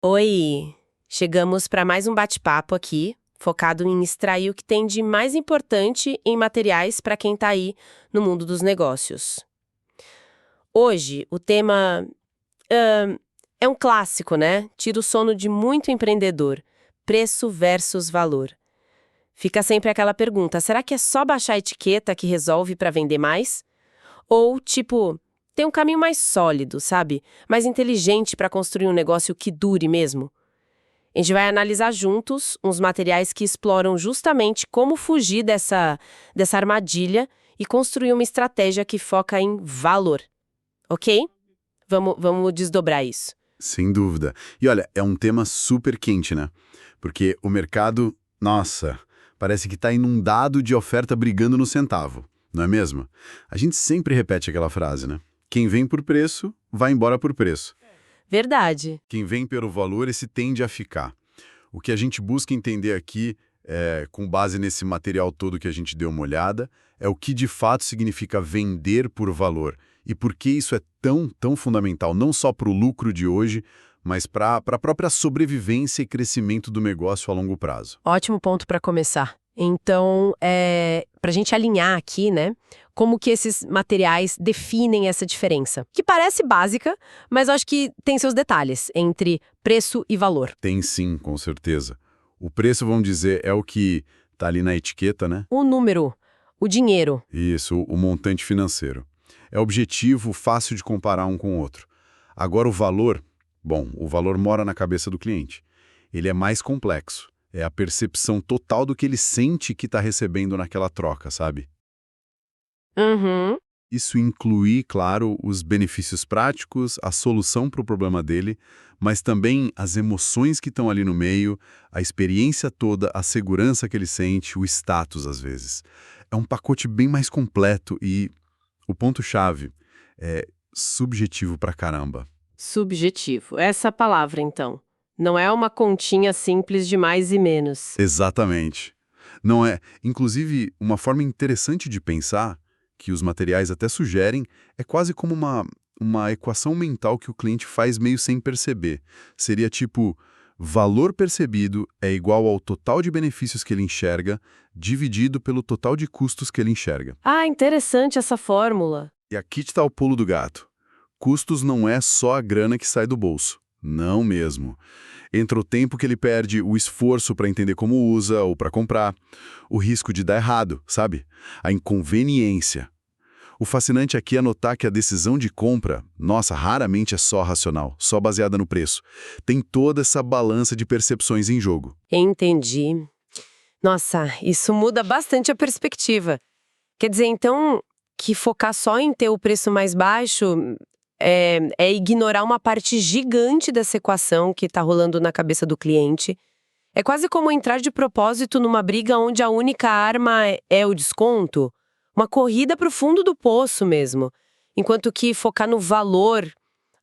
Oi! Chegamos para mais um bate-papo aqui, focado em extrair o que tem de mais importante em materiais para quem está aí no mundo dos negócios. Hoje, o tema é um clássico, né? Tira o sono de muito empreendedor: preço versus valor. Fica sempre aquela pergunta: será que é só baixar a etiqueta que resolve para vender mais? Ou, tipo, tem um caminho mais sólido, sabe? Mais inteligente para construir um negócio que dure mesmo? A gente vai analisar juntos uns materiais que exploram justamente como fugir dessa armadilha e construir uma estratégia que foca em valor, ok? Vamos desdobrar isso. Sem dúvida. E olha, é um tema super quente, né? Porque o mercado, nossa, parece que está inundado de oferta brigando no centavo, não é mesmo? A gente sempre repete aquela frase, né? Quem vem por preço, vai embora por preço. Verdade. Quem vem pelo valor, esse tende a ficar. O que a gente busca entender aqui, com base nesse material todo que a gente deu uma olhada, é o que de fato significa vender por valor e por que isso é tão fundamental, não só para o lucro de hoje, mas para a própria sobrevivência e crescimento do negócio a longo prazo. Ótimo ponto para começar. Então, para a gente alinhar aqui, né, como que esses materiais definem essa diferença, que parece básica, mas eu acho que tem seus detalhes entre preço e valor. Tem sim, com certeza. O preço, vamos dizer, é o que está ali na etiqueta, né? O número, o dinheiro. Isso, o montante financeiro. É objetivo, fácil de comparar um com o outro. Agora o valor, bom, o valor mora na cabeça do cliente. Ele é mais complexo. É a percepção total do que ele sente que está recebendo naquela troca, sabe? Uhum. Isso inclui, claro, os benefícios práticos, a solução para o problema dele, mas também as emoções que estão ali no meio, a experiência toda, a segurança que ele sente, o status às vezes. É um pacote bem mais completo e o ponto-chave é subjetivo pra caramba. Subjetivo. Essa palavra, então. Não é uma continha simples de mais e menos. Exatamente. Não é. Inclusive, uma forma interessante de pensar, que os materiais até sugerem, é quase como uma equação mental que o cliente faz meio sem perceber. Seria tipo, valor percebido é igual ao total de benefícios que ele enxerga, dividido pelo total de custos que ele enxerga. Ah, interessante essa fórmula. E aqui está o pulo do gato. Custos não é só a grana que sai do bolso. Não mesmo. Entra o tempo que ele perde, o esforço para entender como usa ou para comprar, o risco de dar errado, sabe? A inconveniência. O fascinante aqui é notar que a decisão de compra, nossa, raramente é só racional, só baseada no preço. Tem toda essa balança de percepções em jogo. Entendi. Nossa, isso muda bastante a perspectiva. Quer dizer, então, que focar só em ter o preço mais baixo é ignorar uma parte gigante dessa equação que está rolando na cabeça do cliente. É quase como entrar de propósito numa briga onde a única arma é o desconto. Uma corrida para o fundo do poço mesmo. Enquanto que focar no valor,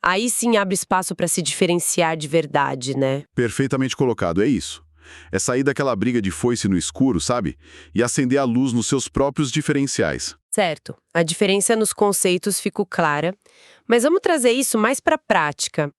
aí sim abre espaço para se diferenciar de verdade, né? Perfeitamente colocado, é isso. É sair daquela briga de foice no escuro, sabe? E acender a luz nos seus próprios diferenciais. Certo, a diferença nos conceitos ficou clara, mas vamos trazer isso mais para a prática.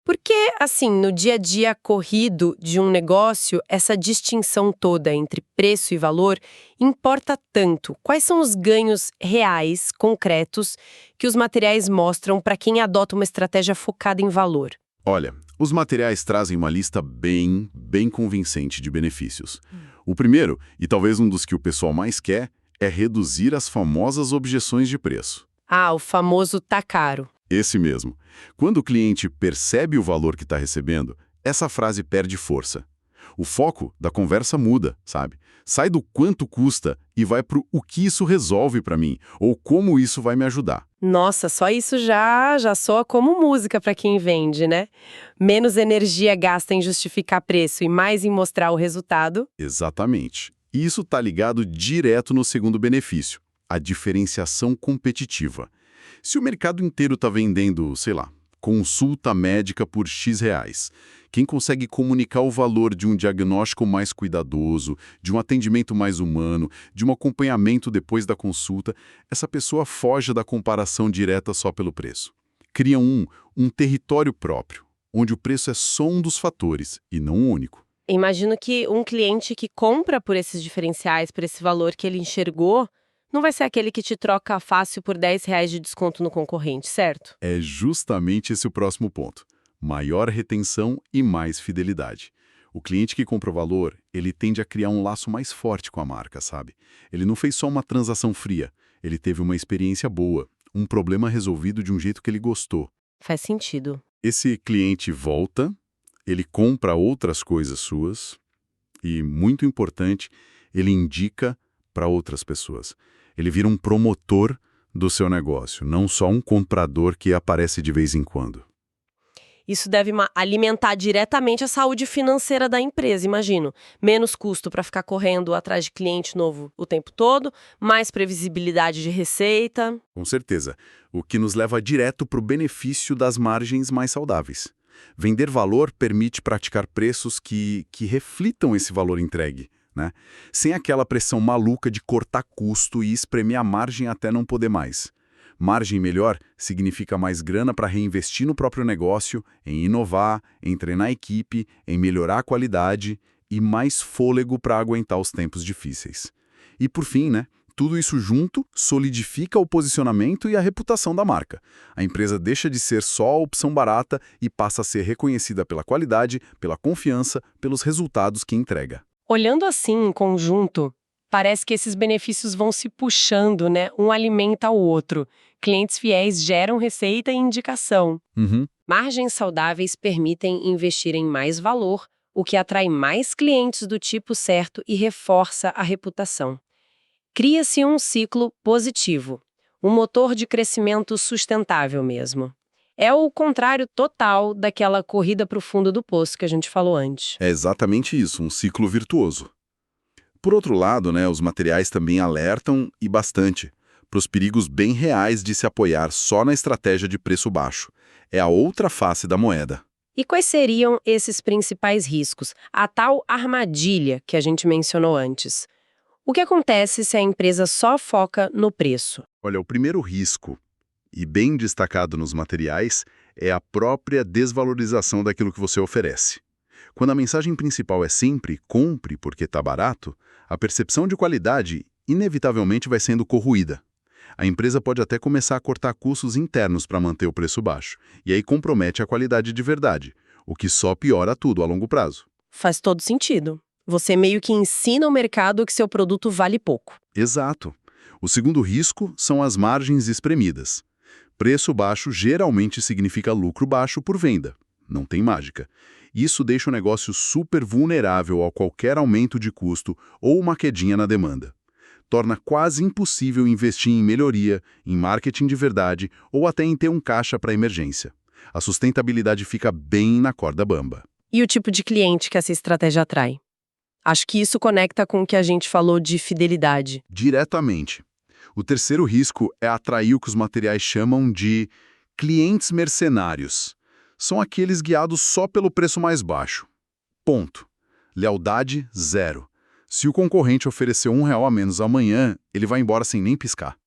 Porque, assim, no dia a dia corrido de um negócio, essa distinção toda entre preço e valor importa tanto. Quais são os ganhos reais, concretos, que os materiais mostram para quem adota uma estratégia focada em valor? Olha, os materiais trazem uma lista bem convincente de benefícios. O primeiro, e talvez um dos que o pessoal mais quer, é reduzir as famosas objeções de preço. Ah, o famoso tá caro. Esse mesmo. Quando o cliente percebe o valor que está recebendo, essa frase perde força. O foco da conversa muda, sabe? Sai do quanto custa e vai para o que isso resolve para mim, ou como isso vai me ajudar. Nossa, só isso já soa como música para quem vende, né? Menos energia gasta em justificar preço e mais em mostrar o resultado. Exatamente. E isso está ligado direto no segundo benefício, a diferenciação competitiva. Se o mercado inteiro está vendendo, sei lá, consulta médica por X reais, quem consegue comunicar o valor de um diagnóstico mais cuidadoso, de um atendimento mais humano, de um acompanhamento depois da consulta, essa pessoa foge da comparação direta só pelo preço. Cria um território próprio, onde o preço é só um dos fatores e não o único. Imagino que um cliente que compra por esses diferenciais, por esse valor que ele enxergou, não vai ser aquele que te troca fácil por R$ 10 de desconto no concorrente, certo? É justamente esse o próximo ponto. Maior retenção e mais fidelidade. O cliente que compra o valor, ele tende a criar um laço mais forte com a marca, sabe? Ele não fez só uma transação fria, ele teve uma experiência boa, um problema resolvido de um jeito que ele gostou. Faz sentido. Esse cliente volta, ele compra outras coisas suas e, muito importante, ele indica para outras pessoas. Ele vira um promotor do seu negócio, não só um comprador que aparece de vez em quando. Isso deve alimentar diretamente a saúde financeira da empresa, imagino. Menos custo para ficar correndo atrás de cliente novo o tempo todo, mais previsibilidade de receita. Com certeza, o que nos leva direto para o benefício das margens mais saudáveis. Vender valor permite praticar preços que reflitam esse valor entregue, né? Sem aquela pressão maluca de cortar custo e espremer a margem até não poder mais. Margem melhor significa mais grana para reinvestir no próprio negócio, em inovar, em treinar a equipe, em melhorar a qualidade e mais fôlego para aguentar os tempos difíceis. E por fim, né? Tudo isso junto solidifica o posicionamento e a reputação da marca. A empresa deixa de ser só a opção barata e passa a ser reconhecida pela qualidade, pela confiança, pelos resultados que entrega. Olhando assim em conjunto, parece que esses benefícios vão se puxando, né? Um alimenta o outro. Clientes fiéis geram receita e indicação. Margens saudáveis permitem investir em mais valor, o que atrai mais clientes do tipo certo e reforça a reputação. Cria-se um ciclo positivo, um motor de crescimento sustentável mesmo. É o contrário total daquela corrida para o fundo do poço que a gente falou antes. É exatamente isso, um ciclo virtuoso. Por outro lado, né, os materiais também alertam, e bastante, para os perigos bem reais de se apoiar só na estratégia de preço baixo. É a outra face da moeda. E quais seriam esses principais riscos? A tal armadilha que a gente mencionou antes. O que acontece se a empresa só foca no preço? Olha, o primeiro risco, e bem destacado nos materiais, é a própria desvalorização daquilo que você oferece. Quando a mensagem principal é sempre compre porque está barato, a percepção de qualidade inevitavelmente vai sendo corroída. A empresa pode até começar a cortar custos internos para manter o preço baixo, e aí compromete a qualidade de verdade, o que só piora tudo a longo prazo. Faz todo sentido. Você meio que ensina ao mercado que seu produto vale pouco. Exato. O segundo risco são as margens espremidas. Preço baixo geralmente significa lucro baixo por venda. Não tem mágica. Isso deixa o negócio super vulnerável a qualquer aumento de custo ou uma quedinha na demanda. Torna quase impossível investir em melhoria, em marketing de verdade ou até em ter um caixa para emergência. A sustentabilidade fica bem na corda bamba. E o tipo de cliente que essa estratégia atrai? Acho que isso conecta com o que a gente falou de fidelidade. Diretamente. O terceiro risco é atrair o que os materiais chamam de clientes mercenários. São aqueles guiados só pelo preço mais baixo. Ponto. Lealdade, zero. Se o concorrente oferecer R$1 a menos amanhã, ele vai embora sem nem piscar.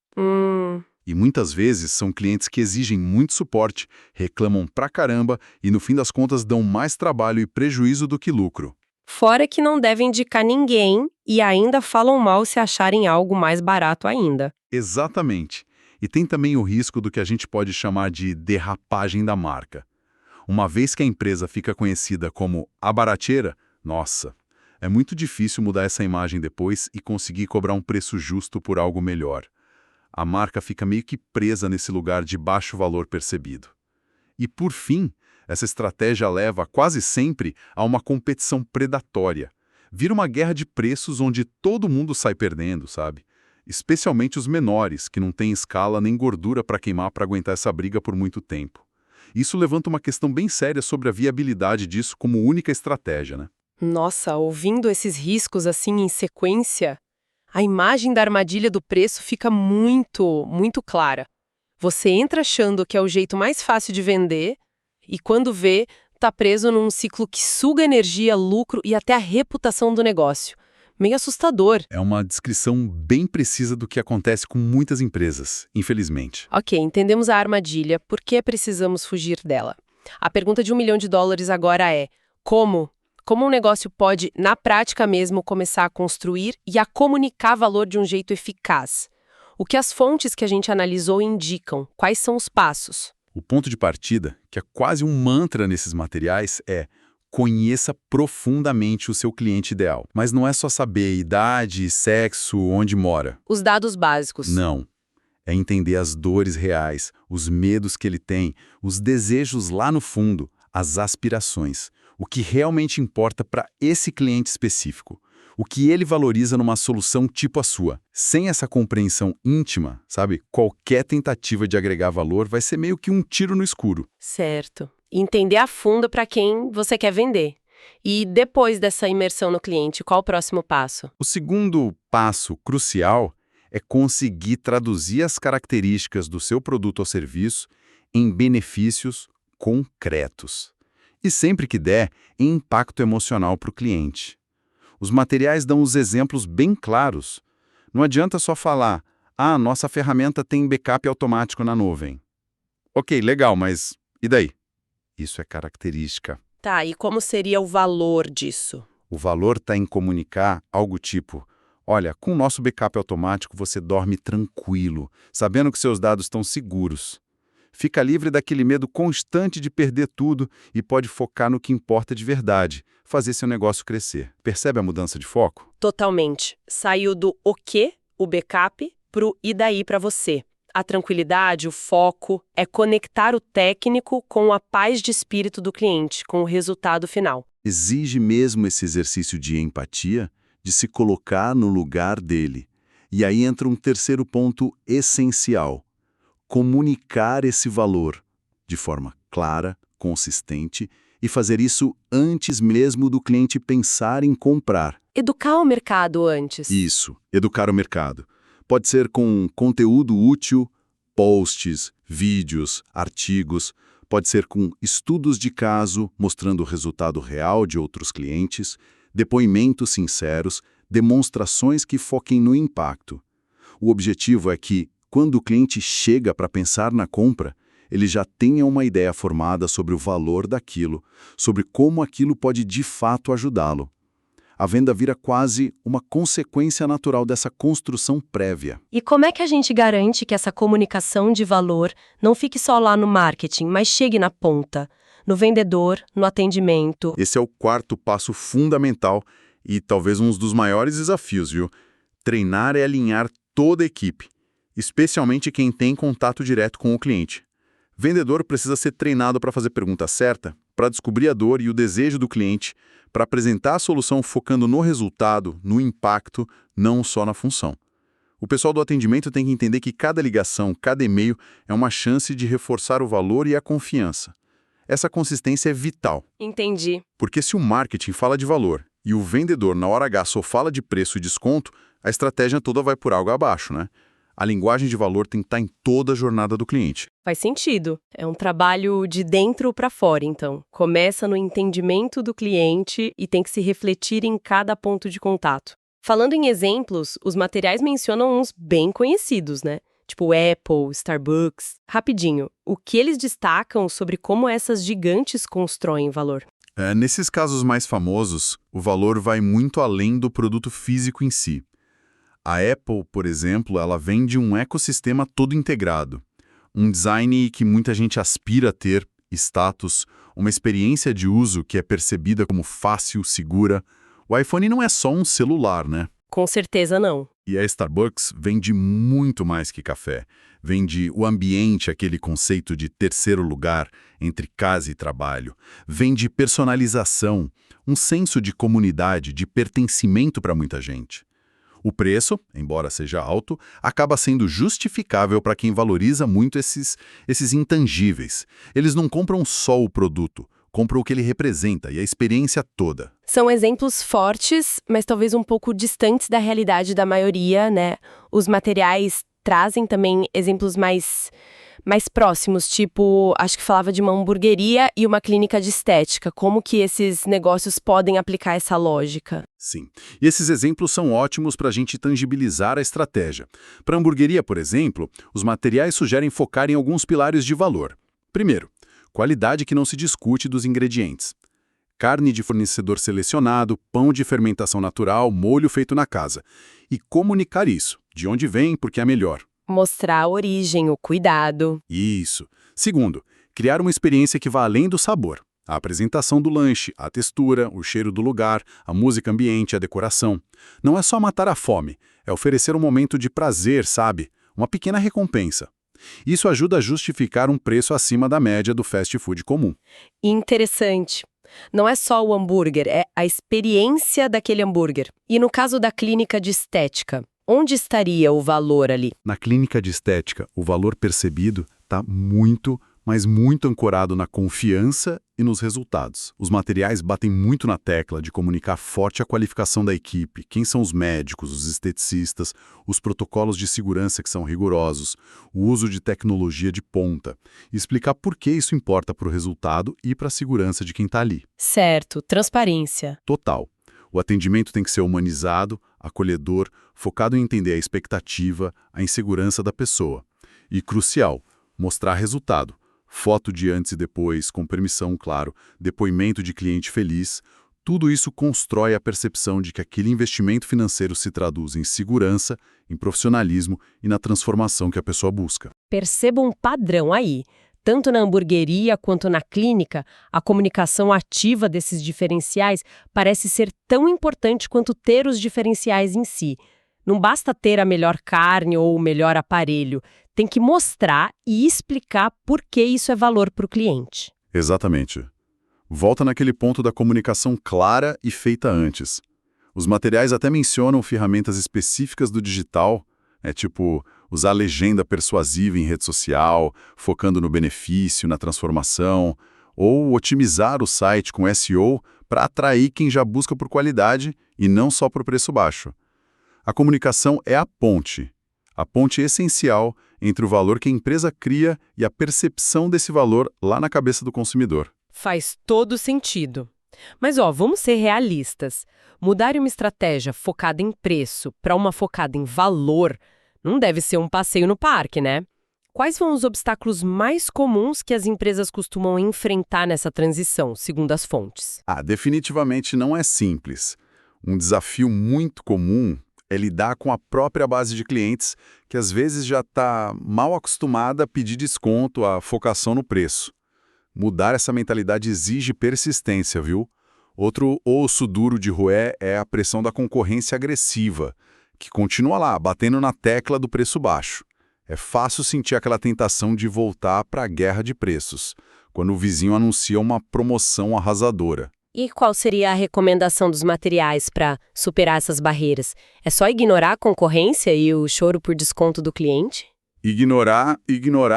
E muitas vezes são clientes que exigem muito suporte, reclamam pra caramba e no fim das contas dão mais trabalho e prejuízo do que lucro. Fora que não devem indicar ninguém e ainda falam mal se acharem algo mais barato ainda. Exatamente. E tem também o risco do que a gente pode chamar de derrapagem da marca. Uma vez que a empresa fica conhecida como a barateira, nossa, é muito difícil mudar essa imagem depois e conseguir cobrar um preço justo por algo melhor. A marca fica meio que presa nesse lugar de baixo valor percebido. E por fim, essa estratégia leva quase sempre a uma competição predatória. Vira uma guerra de preços onde todo mundo sai perdendo, sabe? Especialmente os menores, que não têm escala nem gordura para queimar para aguentar essa briga por muito tempo. Isso levanta uma questão bem séria sobre a viabilidade disso como única estratégia, né? Nossa, ouvindo esses riscos assim em sequência, a imagem da armadilha do preço fica muito, muito clara. Você entra achando que é o jeito mais fácil de vender e quando vê, tá preso num ciclo que suga energia, lucro e até a reputação do negócio. Meio assustador. É uma descrição bem precisa do que acontece com muitas empresas, infelizmente. Ok, entendemos a armadilha, por que precisamos fugir dela? A pergunta de $1 milhão agora é: como? Como um negócio pode, na prática mesmo, começar a construir e a comunicar valor de um jeito eficaz? O que as fontes que a gente analisou indicam? Quais são os passos? O ponto de partida, que é quase um mantra nesses materiais, é: conheça profundamente o seu cliente ideal. Mas não é só saber idade, sexo, onde mora. Os dados básicos. Não. É entender as dores reais, os medos que ele tem, os desejos lá no fundo, as aspirações. O que realmente importa para esse cliente específico. O que ele valoriza numa solução tipo a sua. Sem essa compreensão íntima, sabe, qualquer tentativa de agregar valor vai ser meio que um tiro no escuro. Certo. Entender a fundo para quem você quer vender. E depois dessa imersão no cliente, qual o próximo passo? O segundo passo crucial é conseguir traduzir as características do seu produto ou serviço em benefícios concretos. E sempre que der, em impacto emocional para o cliente. Os materiais dão os exemplos bem claros. Não adianta só falar: ah, nossa ferramenta tem backup automático na nuvem. Ok, legal, mas e daí? Isso é característica. Tá, e como seria o valor disso? O valor está em comunicar algo tipo: olha, com o nosso backup automático você dorme tranquilo, sabendo que seus dados estão seguros. Fica livre daquele medo constante de perder tudo e pode focar no que importa de verdade, fazer seu negócio crescer. Percebe a mudança de foco? Totalmente. Saiu do o quê, o backup, pro e daí para você. A tranquilidade, o foco, é conectar o técnico com a paz de espírito do cliente, com o resultado final. Exige mesmo esse exercício de empatia, de se colocar no lugar dele. E aí entra um terceiro ponto essencial: comunicar esse valor de forma clara, consistente e fazer isso antes mesmo do cliente pensar em comprar. Educar o mercado antes. Isso, educar o mercado. Pode ser com conteúdo útil, posts, vídeos, artigos. Pode ser com estudos de caso, mostrando o resultado real de outros clientes, depoimentos sinceros, demonstrações que foquem no impacto. O objetivo é que, quando o cliente chega para pensar na compra, ele já tenha uma ideia formada sobre o valor daquilo, sobre como aquilo pode de fato ajudá-lo. A venda vira quase uma consequência natural dessa construção prévia. E como é que a gente garante que essa comunicação de valor não fique só lá no marketing, mas chegue na ponta, no vendedor, no atendimento? Esse é o quarto passo fundamental e talvez um dos maiores desafios, viu? Treinar é alinhar toda a equipe, especialmente quem tem contato direto com o cliente. Vendedor precisa ser treinado para fazer a pergunta certa, para descobrir a dor e o desejo do cliente, para apresentar a solução focando no resultado, no impacto, não só na função. O pessoal do atendimento tem que entender que cada ligação, cada e-mail é uma chance de reforçar o valor e a confiança. Essa consistência é vital. Entendi. Porque se o marketing fala de valor e o vendedor na hora H só fala de preço e desconto, a estratégia toda vai por água abaixo, né? A linguagem de valor tem que estar em toda a jornada do cliente. Faz sentido. É um trabalho de dentro para fora, então. Começa no entendimento do cliente e tem que se refletir em cada ponto de contato. Falando em exemplos, os materiais mencionam uns bem conhecidos, né? Tipo Apple, Starbucks. Rapidinho, o que eles destacam sobre como essas gigantes constroem valor? Nesses casos mais famosos, o valor vai muito além do produto físico em si. A Apple, por exemplo, ela vende um ecossistema todo integrado. Um design que muita gente aspira a ter, status, uma experiência de uso que é percebida como fácil, segura. O iPhone não é só um celular, né? Com certeza não. E a Starbucks vende muito mais que café. Vende o ambiente, aquele conceito de terceiro lugar entre casa e trabalho. Vende personalização, um senso de comunidade, de pertencimento para muita gente. O preço, embora seja alto, acaba sendo justificável para quem valoriza muito esses intangíveis. Eles não compram só o produto, compram o que ele representa e a experiência toda. São exemplos fortes, mas talvez um pouco distantes da realidade da maioria, né? Os materiais trazem também exemplos mais próximos, tipo, acho que falava de uma hamburgueria e uma clínica de estética. Como que esses negócios podem aplicar essa lógica? Sim. E esses exemplos são ótimos para a gente tangibilizar a estratégia. Para a hamburgueria, por exemplo, os materiais sugerem focar em alguns pilares de valor. Primeiro, qualidade que não se discute dos ingredientes. Carne de fornecedor selecionado, pão de fermentação natural, molho feito na casa. E comunicar isso, de onde vem, porque é melhor. Mostrar a origem, o cuidado. Isso. Segundo, criar uma experiência que vá além do sabor. A apresentação do lanche, a textura, o cheiro do lugar, a música ambiente, a decoração. Não é só matar a fome, é oferecer um momento de prazer, sabe? Uma pequena recompensa. Isso ajuda a justificar um preço acima da média do fast food comum. Interessante. Não é só o hambúrguer, é a experiência daquele hambúrguer. E no caso da clínica de estética, onde estaria o valor ali? Na clínica de estética, o valor percebido está muito, mas muito ancorado na confiança e nos resultados. Os materiais batem muito na tecla de comunicar forte a qualificação da equipe, quem são os médicos, os esteticistas, os protocolos de segurança que são rigorosos, o uso de tecnologia de ponta, e explicar por que isso importa para o resultado e para a segurança de quem está ali. Certo, transparência. Total. O atendimento tem que ser humanizado, acolhedor, focado em entender a expectativa, a insegurança da pessoa. E crucial, mostrar resultado. Foto de antes e depois, com permissão, claro, depoimento de cliente feliz, tudo isso constrói a percepção de que aquele investimento financeiro se traduz em segurança, em profissionalismo e na transformação que a pessoa busca. Perceba um padrão aí. Tanto na hamburgueria quanto na clínica, a comunicação ativa desses diferenciais parece ser tão importante quanto ter os diferenciais em si. Não basta ter a melhor carne ou o melhor aparelho. Tem que mostrar e explicar por que isso é valor para o cliente. Exatamente. Volta naquele ponto da comunicação clara e feita antes. Os materiais até mencionam ferramentas específicas do digital, tipo usar legenda persuasiva em rede social, focando no benefício, na transformação, ou otimizar o site com SEO para atrair quem já busca por qualidade e não só por preço baixo. A comunicação é a ponte essencial entre o valor que a empresa cria e a percepção desse valor lá na cabeça do consumidor. Faz todo sentido. Mas, vamos ser realistas. Mudar uma estratégia focada em preço para uma focada em valor não deve ser um passeio no parque, né? Quais são os obstáculos mais comuns que as empresas costumam enfrentar nessa transição, segundo as fontes? Definitivamente não é simples. Um desafio muito comum é lidar com a própria base de clientes que às vezes já está mal acostumada a pedir desconto, a focação no preço. Mudar essa mentalidade exige persistência, viu? Outro osso duro de roer é a pressão da concorrência agressiva, que continua lá, batendo na tecla do preço baixo. É fácil sentir aquela tentação de voltar para a guerra de preços, quando o vizinho anuncia uma promoção arrasadora. E qual seria a recomendação dos materiais para superar essas barreiras? É só ignorar a concorrência e o choro por desconto do cliente? Ignorar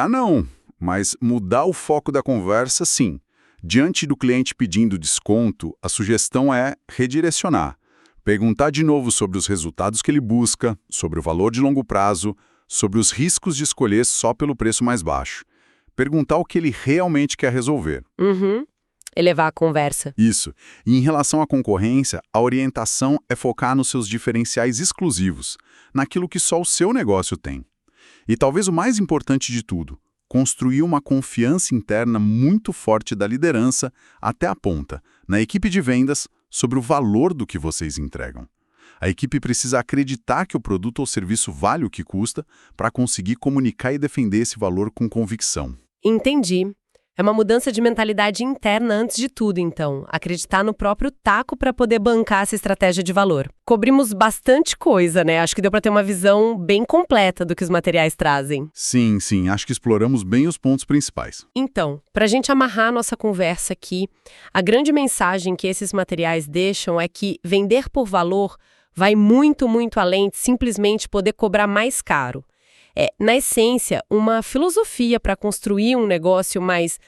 não, mas mudar o foco da conversa, sim. Diante do cliente pedindo desconto, a sugestão é redirecionar. Perguntar de novo sobre os resultados que ele busca, sobre o valor de longo prazo, sobre os riscos de escolher só pelo preço mais baixo. Perguntar o que ele realmente quer resolver. Elevar a conversa. Isso. E em relação à concorrência, a orientação é focar nos seus diferenciais exclusivos, naquilo que só o seu negócio tem. E talvez o mais importante de tudo, construir uma confiança interna muito forte da liderança até a ponta, na equipe de vendas, sobre o valor do que vocês entregam. A equipe precisa acreditar que o produto ou serviço vale o que custa para conseguir comunicar e defender esse valor com convicção. Entendi. É uma mudança de mentalidade interna antes de tudo, então. Acreditar no próprio taco para poder bancar essa estratégia de valor. Cobrimos bastante coisa, né? Acho que deu para ter uma visão bem completa do que os materiais trazem. Sim. Acho que exploramos bem os pontos principais. Então, para a gente amarrar a nossa conversa aqui, a grande mensagem que esses materiais deixam é que vender por valor vai muito, muito além de simplesmente poder cobrar mais caro. É, na essência, uma filosofia para construir um negócio mais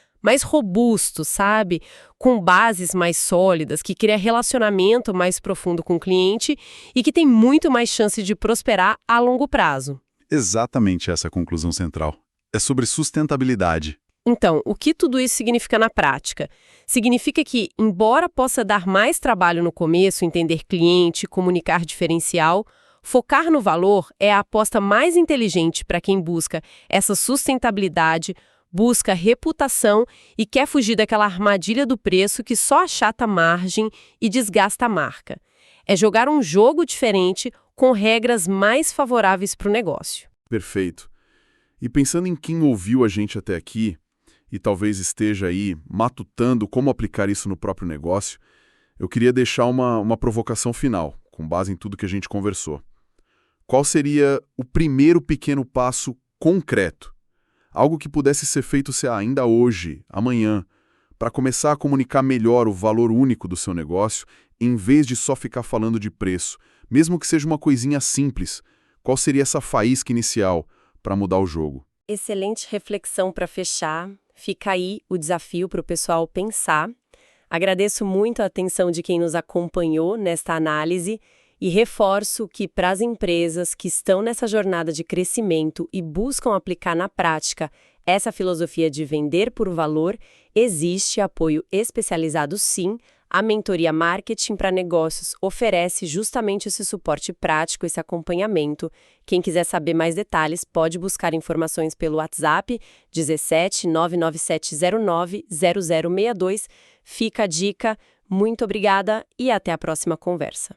robusto, sabe? Com bases mais sólidas, que cria relacionamento mais profundo com o cliente e que tem muito mais chance de prosperar a longo prazo. Exatamente essa é a conclusão central. É sobre sustentabilidade. Então, o que tudo isso significa na prática? Significa que, embora possa dar mais trabalho no começo, entender cliente, comunicar diferencial, focar no valor é a aposta mais inteligente para quem busca essa sustentabilidade, busca reputação e quer fugir daquela armadilha do preço que só achata a margem e desgasta a marca. É jogar um jogo diferente com regras mais favoráveis para o negócio. Perfeito. E pensando em quem ouviu a gente até aqui, e talvez esteja aí matutando como aplicar isso no próprio negócio, eu queria deixar uma provocação final, com base em tudo que a gente conversou. Qual seria o primeiro pequeno passo concreto? Algo que pudesse ser feito ainda hoje, amanhã, para começar a comunicar melhor o valor único do seu negócio, em vez de só ficar falando de preço, mesmo que seja uma coisinha simples. Qual seria essa faísca inicial para mudar o jogo? Excelente reflexão para fechar. Fica aí o desafio para o pessoal pensar. Agradeço muito a atenção de quem nos acompanhou nesta análise e reforço que para as empresas que estão nessa jornada de crescimento e buscam aplicar na prática essa filosofia de vender por valor, existe apoio especializado sim. A mentoria Marketing para Negócios oferece justamente esse suporte prático, esse acompanhamento. Quem quiser saber mais detalhes pode buscar informações pelo WhatsApp 17 99709 0062. Fica a dica, muito obrigada e até a próxima conversa.